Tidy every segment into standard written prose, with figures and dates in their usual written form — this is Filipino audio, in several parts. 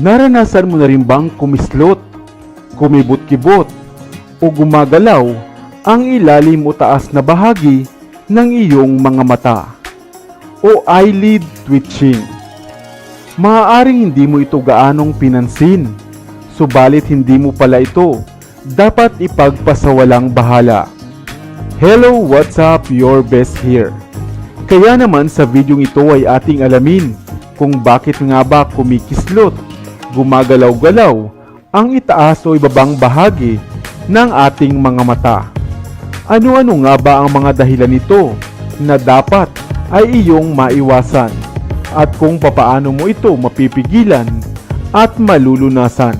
Naranasan mo na rin bang kumislot, kumibot-kibot, o gumagalaw ang ilalim o taas na bahagi ng iyong mga mata o eyelid twitching? Maaaring hindi mo ito gaanong pinansin, subalit hindi mo pala ito dapat ipagpasawalang bahala. Hello, what's up? Your best here. Kaya naman sa videong ito ay ating alamin kung bakit nga ba kumikislot, gumagalaw-galaw ang itaas o ibabang bahagi ng ating mga mata. Ano-ano nga ba ang mga dahilan nito na dapat ay iyong maiwasan at kung papaano mo ito mapipigilan at malulunasan.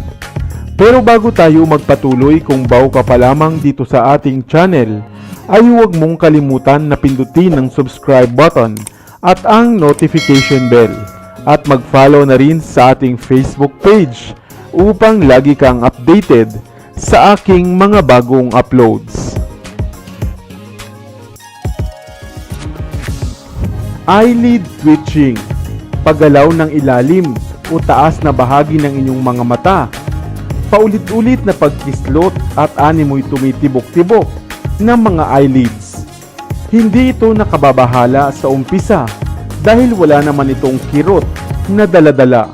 Pero bago tayo magpatuloy, kung bago ka pa lamang dito sa ating channel, ay huwag mong kalimutan na pindutin ang subscribe button at ang notification bell at mag-follow na rin sa ating Facebook page upang lagi kang updated sa aking mga bagong uploads. Eyelid twitching, paggalaw ng ilalim o taas na bahagi ng inyong mga mata, paulit-ulit na pagkislot at animoy tumitibok-tibok ng mga eyelids. Hindi ito nakababahala sa umpisa dahil wala naman itong kirot na daladala.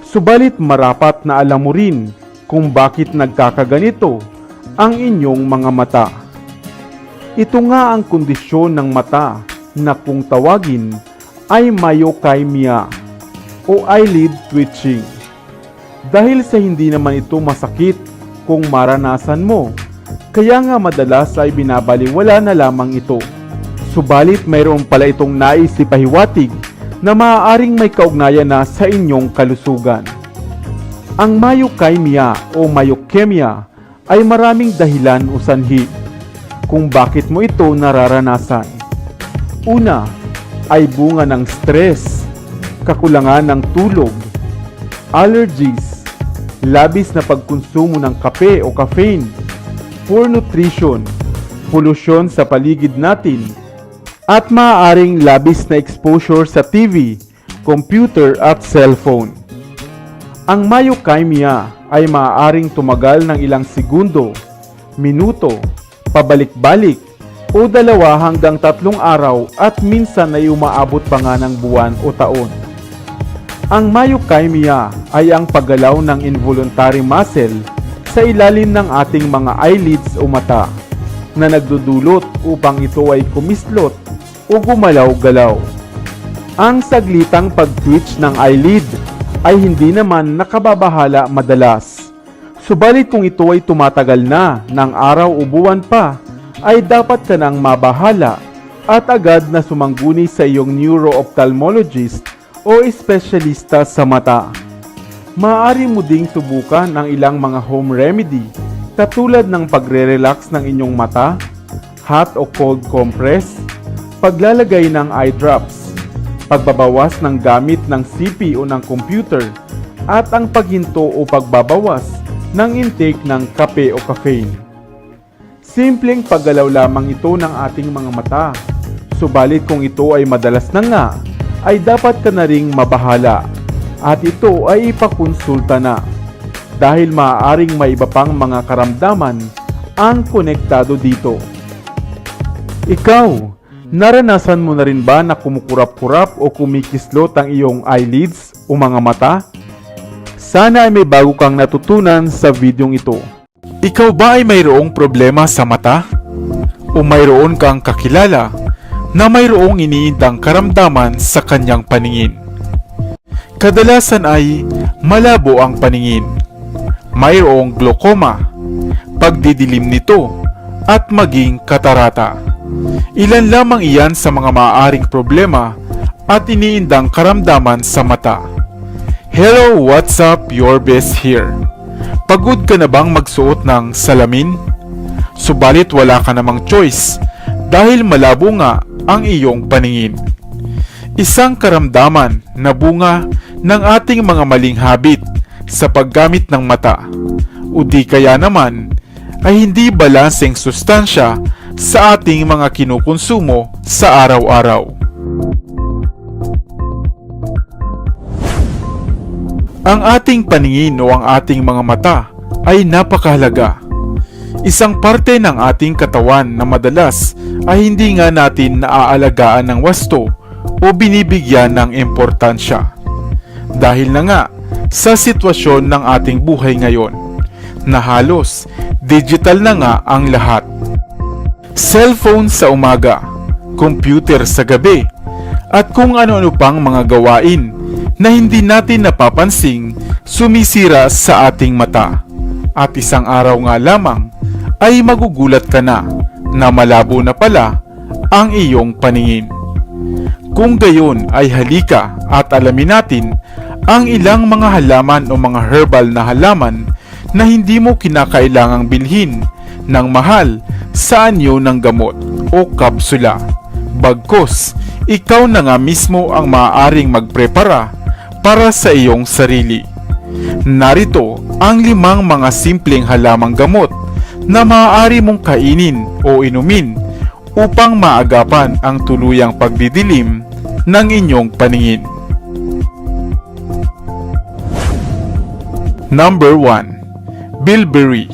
Subalit marapat na alam mo rin kung bakit nagkakaganito ang inyong mga mata. Ito nga ang kondisyon ng mata na kung tawagin ay myokymia o eyelid twitching. Dahil sa hindi naman ito masakit kung maranasan mo, kaya nga madalas ay binabaliwala na lamang ito. Subalit mayroon pala itong nais ipahiwatig na maaaring may kaugnayan na sa inyong kalusugan. Ang myokymia o myokemia ay maraming dahilan o sanhi kung bakit mo ito nararanasan. Una ay bunga ng stress, kakulangan ng tulog, allergies, labis na pagkonsumo ng kape o caffeine, poor nutrition, polusyon sa paligid natin, at maaaring labis na exposure sa TV, computer at cellphone. Ang myokymia ay maaaring tumagal ng ilang segundo, minuto, pabalik-balik, o 2 hanggang 3 araw at minsan ay umaabot pa nga ng buwan o taon. Ang myokymia ay ang paggalaw ng involuntary muscle sa ilalim ng ating mga eyelids o mata na nagdudulot upang ito ay kumislot o gumalaw-galaw. Ang saglitang pag-twitch ng eyelid ay hindi naman nakababahala madalas. Subalit kung ito ay tumatagal na ng araw o buwan pa, ay dapat ka nang mabahala at agad na sumangguni sa iyong neuro-ophthalmologist o espesyalista sa mata. Maaari mo ding subukan ang ilang mga home remedy katulad ng pagre-relax ng inyong mata, hot o cold compress, paglalagay ng eye drops, pagbabawas ng gamit ng CP o ng computer, at ang paghinto o pagbabawas ng intake ng kape o caffeine. Simpleng paggalaw lamang ito ng ating mga mata, subalit kung ito ay madalas na nga, ay dapat ka na ring mabahala at ito ay ipakonsulta na dahil maaaring may iba pang mga karamdaman ang konektado dito. Ikaw, naranasan mo na rin ba na kumukurap-kurap o kumikislot ang iyong eyelids o mga mata? Sana ay may bago kang natutunan sa videong ito. Ikaw ba ay mayroong problema sa mata? O mayroon kang kakilala na mayroong iniindang karamdaman sa kanyang paningin? Kadalasan ay malabo ang paningin, mayroong glaucoma, pagdidilim nito, at maging katarata. Ilan lamang iyan sa mga maaaring problema at iniindang karamdaman sa mata. Hello, what's up? Your best here. Pagod ka na bang magsuot ng salamin? Subalit wala ka namang choice dahil malabo nga ang iyong paningin. Isang karamdaman na bunga ng ating mga maling habit sa paggamit ng mata o di kaya naman ay hindi balanseng sustansya sa ating mga kinukonsumo sa araw-araw. Ang ating paningin o ang ating mga mata ay napakahalaga. Isang parte ng ating katawan na madalas ay hindi nga natin naaalagaan ng wasto o binibigyan ng importansya. Dahil na nga sa sitwasyon ng ating buhay ngayon, na halos digital na nga ang lahat. Cellphone sa umaga, computer sa gabi, at kung ano-ano pang mga gawain na hindi natin napapansing sumisira sa ating mata. At isang araw nga lamang ay magugulat ka na malabo na pala ang iyong paningin. Kung gayon ay halika at alamin natin ang ilang mga halaman o mga herbal na halaman na hindi mo kinakailangang bilhin ng mahal sa anyo ng gamot o kapsula. Bagkus, ikaw na nga mismo ang maaaring magprepara para sa iyong sarili. Narito ang 5 mga simpleng halamang gamot na maaari mong kainin o inumin upang maagapan ang tuluyang pagdidilim ng inyong paningin. Number 1. Bilberry.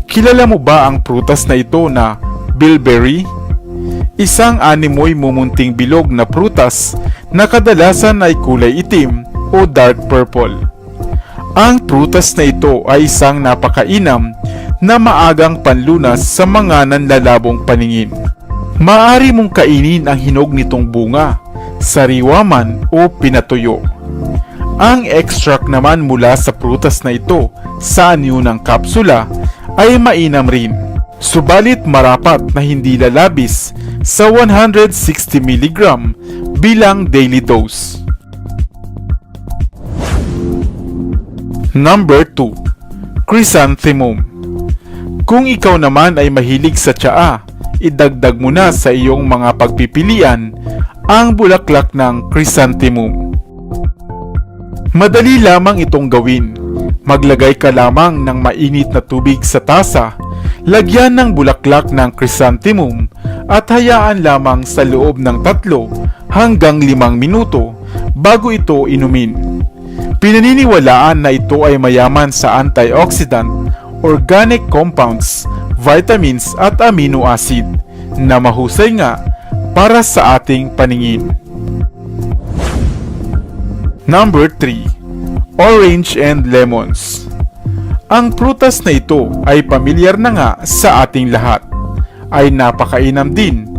Kilala mo ba ang prutas na ito na bilberry? Isang animoy mumunting bilog na prutas na kadalasan ay kulay itim o dark purple. Ang prutas na ito ay isang napakainam na maagang panlunas sa mga nanlalabong paningin. Maaari mong kainin ang hinog nitong bunga, sariwa man o pinatuyo. Ang extract naman mula sa prutas na ito sa anyo ng kapsula ay mainam rin. Subalit marapat na hindi lalabis sa 160 mg bilang daily dose. Number 2. Chrysanthemum. Kung ikaw naman ay mahilig sa tsaa, idagdag mo na sa iyong mga pagpipilian ang bulaklak ng chrysanthemum. Madali lamang itong gawin. Maglagay ka lamang ng mainit na tubig sa tasa, lagyan ng bulaklak ng chrysanthemum at hayaan lamang sa loob ng 3 hanggang 5 minuto bago ito inumin. Pinaniniwalaan na ito ay mayaman sa antioxidant, organic compounds, vitamins at amino acid na mahusay nga para sa ating paningin. Number 3. Orange and lemons. Ang prutas na ito ay pamilyar na nga sa ating lahat. Ay napakainam din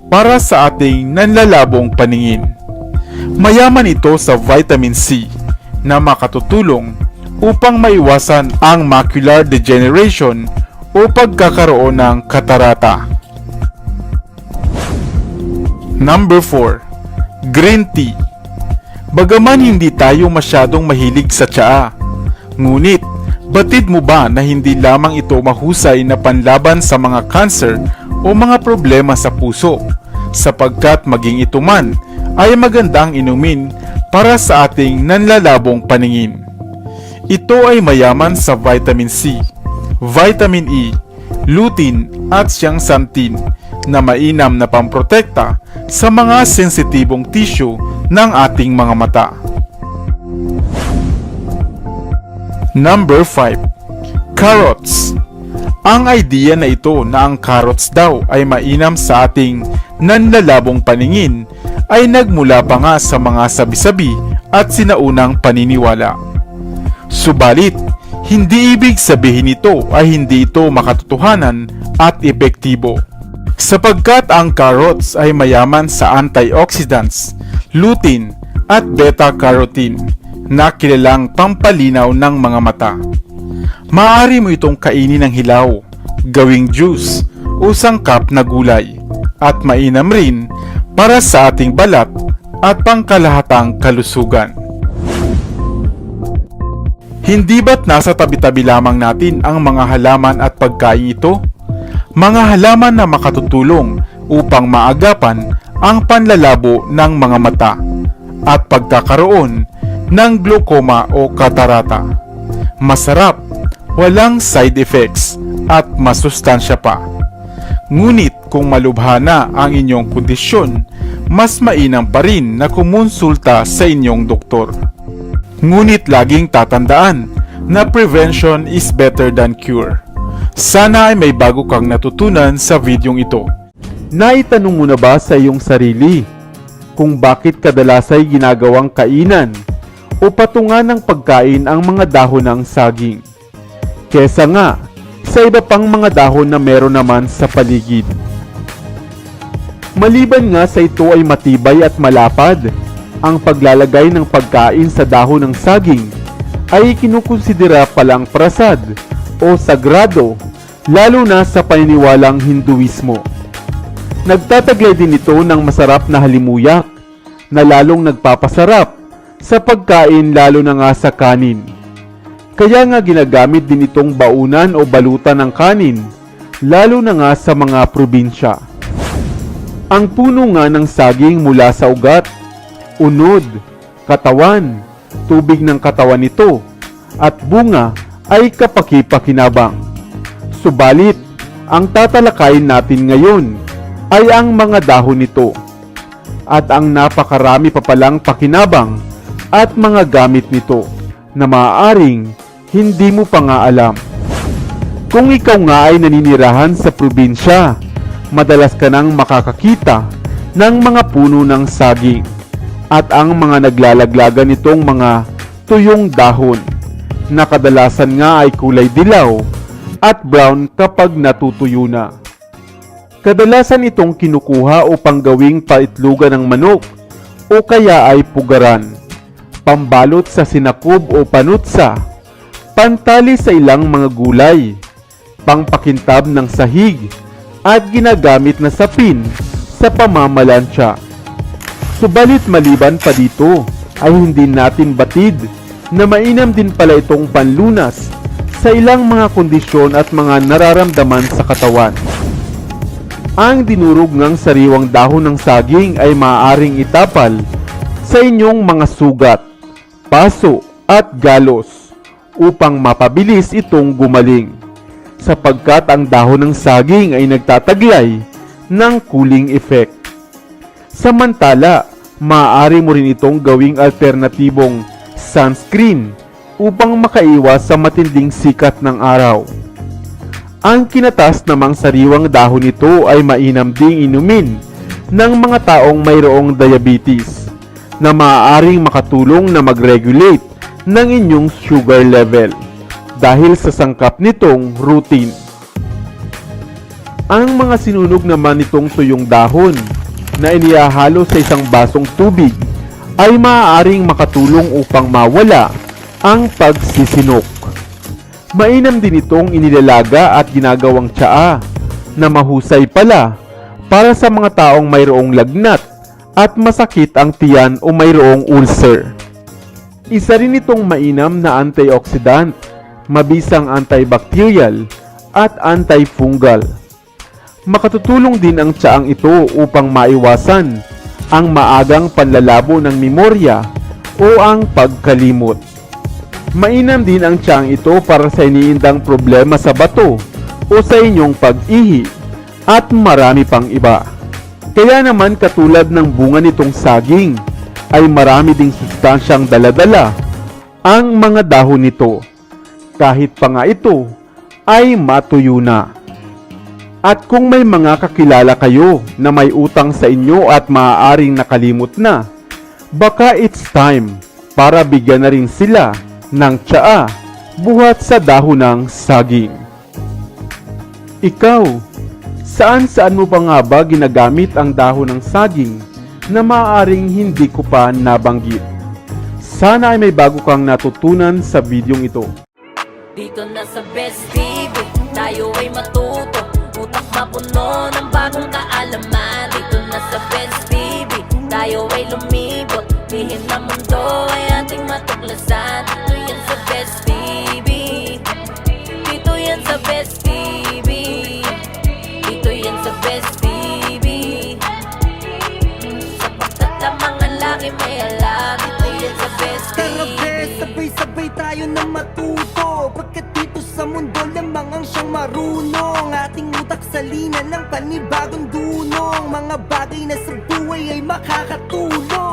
para sa ating nanlalabong paningin. Mayaman ito sa vitamin C na makatutulong upang maiwasan ang macular degeneration o pagkakaroon ng katarata. Number 4. Green tea. Bagaman hindi tayo masyadong mahilig sa tsaa, ngunit batid mo ba na hindi lamang ito mahusay na panlaban sa mga cancer o mga problema sa puso, sapagkat maging ito man ay magandang inumin para sa ating nanlalabong paningin. Ito ay mayaman sa vitamin C, vitamin E, lutein at zeaxanthin na mainam na pamprotekta sa mga sensitibong tissue ng ating mga mata. Number 5. Carrots. Ang idea na ito na ang carrots daw ay mainam sa ating nanlalabong paningin ay nagmula pa nga sa mga sabi-sabi at sinaunang paniniwala. Subalit, hindi ibig sabihin nito ay hindi ito makatotohanan at epektibo. Sapagkat ang carrots ay mayaman sa antioxidants, lutein at beta-carotene na kilalang pampalinaw ng mga mata. Maaari mo itong kainin ng hilaw, gawing juice o sangkap na gulay at mainam rin para sa ating balat at pangkalahatang kalusugan. Hindi ba't nasa tabi-tabi lamang natin ang mga halaman at pagkain ito? Mga halaman na makatutulong upang maagapan ang panlalabo ng mga mata at pagkakaroon ng glaucoma o katarata. Masarap, walang side effects at masustansya pa. Ngunit kung malubha na ang inyong kondisyon, mas mainam pa rin na kumonsulta sa inyong doktor. Ngunit laging tatandaan na prevention is better than cure. Sana ay may bago kang natutunan sa videong ito. Naitanong mo na ba sa iyong sarili kung bakit kadalasay ginagawang kainan o patungan ng pagkain ang mga dahon ng saging kesa nga sa iba pang mga dahon na meron naman sa paligid? Maliban nga sa ito ay matibay at malapad, ang paglalagay ng pagkain sa dahon ng saging ay kinukonsidera palang prasad o sagrado, lalo na sa paniniwalang Hinduismo. Nagtataglay din ito ng masarap na halimuyak na lalong nagpapasarap sa pagkain, lalo na nga sa kanin. Kaya nga ginagamit din itong baunan o balutan ng kanin, lalo na nga sa mga probinsya. Ang puno nga ng saging mula sa ugat, unod, katawan, tubig ng katawan nito, at bunga ay kapaki-pakinabang. Subalit, ang tatalakayin natin ngayon ay ang mga dahon nito at ang napakarami pa palang pakinabang at mga gamit nito na maaaring hindi mo pa nga alam. Kung ikaw nga ay naninirahan sa probinsya, madalas ka nang makakakita ng mga puno ng saging at ang mga naglalaglagan nitong mga tuyong dahon na kadalasan nga ay kulay dilaw at brown kapag natutuyo na. Kadalasan itong kinukuha upang gawing paitlugan ng manok o kaya ay pugaran, pambalot sa sinakub o panutsa, pantali sa ilang mga gulay, pangpakintab ng sahig, at ginagamit na sapin sa pamamalansya. Subalit maliban pa dito ay hindi natin batid na mainam din pala itong panlunas sa ilang mga kondisyon at mga nararamdaman sa katawan. Ang dinurog ng sariwang dahon ng saging ay maaaring itapal sa inyong mga sugat, paso at galos upang mapabilis itong gumaling, sapagkat ang dahon ng saging ay nagtataglay ng cooling effect. Samantala, maaari mo rin itong gawing alternatibong sunscreen upang makaiwas sa matinding sikat ng araw. Ang kinatas namang sariwang dahon nito ay mainam ding inumin ng mga taong mayroong diabetes na maaaring makatulong na mag-regulate ng inyong sugar level dahil sa sangkap nitong rutin. Ang mga sinunog naman nitong tuyong dahon na inihahalo sa isang basong tubig ay maaaring makatulong upang mawala ang pagsisinok. Mainam din itong inilalaga at ginagawang tsaa na mahusay pala para sa mga taong mayroong lagnat at masakit ang tiyan o mayroong ulcer. Isa rin itong mainam na antioxidant, mabisang antibacterial at antifungal. Makatutulong din ang tsaang ito upang maiwasan ang maagang panlalabo ng memorya o ang pagkalimot. Mainam din ang tsaang ito para sa iniindang problema sa bato o sa inyong pag-ihi at marami pang iba. Kaya naman katulad ng bunga nitong saging ay marami ding sustansyang daladala ang mga dahon nito, kahit pa nga ito ay matuyo na. At kung may mga kakilala kayo na may utang sa inyo at maaaring nakalimot na, baka it's time para bigyan na rin sila ng tsaa buhat sa dahon ng saging. Ikaw, saan mo pa nga ba ginagamit ang dahon ng saging na maaaring hindi ko pa nabanggit? Sana ay may bago kang natutunan sa videong ito. Dito na sa Best TV, tayo ay matuto, utak mapuno ng bagong kaalaman. Dito na sa Best TV, tayo ay lumibot, lihim na mundo ay ating matuklasan. Dito yan sa Best TV, dito yan sa Best TV, dito yan sa Best TV. Sapagkat ang mga laki may alam, dito yan sa Best Tara TV. bes, sabay-sabay tayo na matuto, pagkat dito sa mundo lamang ang siyang marunong. Ating utak salina ng panibagong dunong, mga bagay na sa buhay ay makakatulong.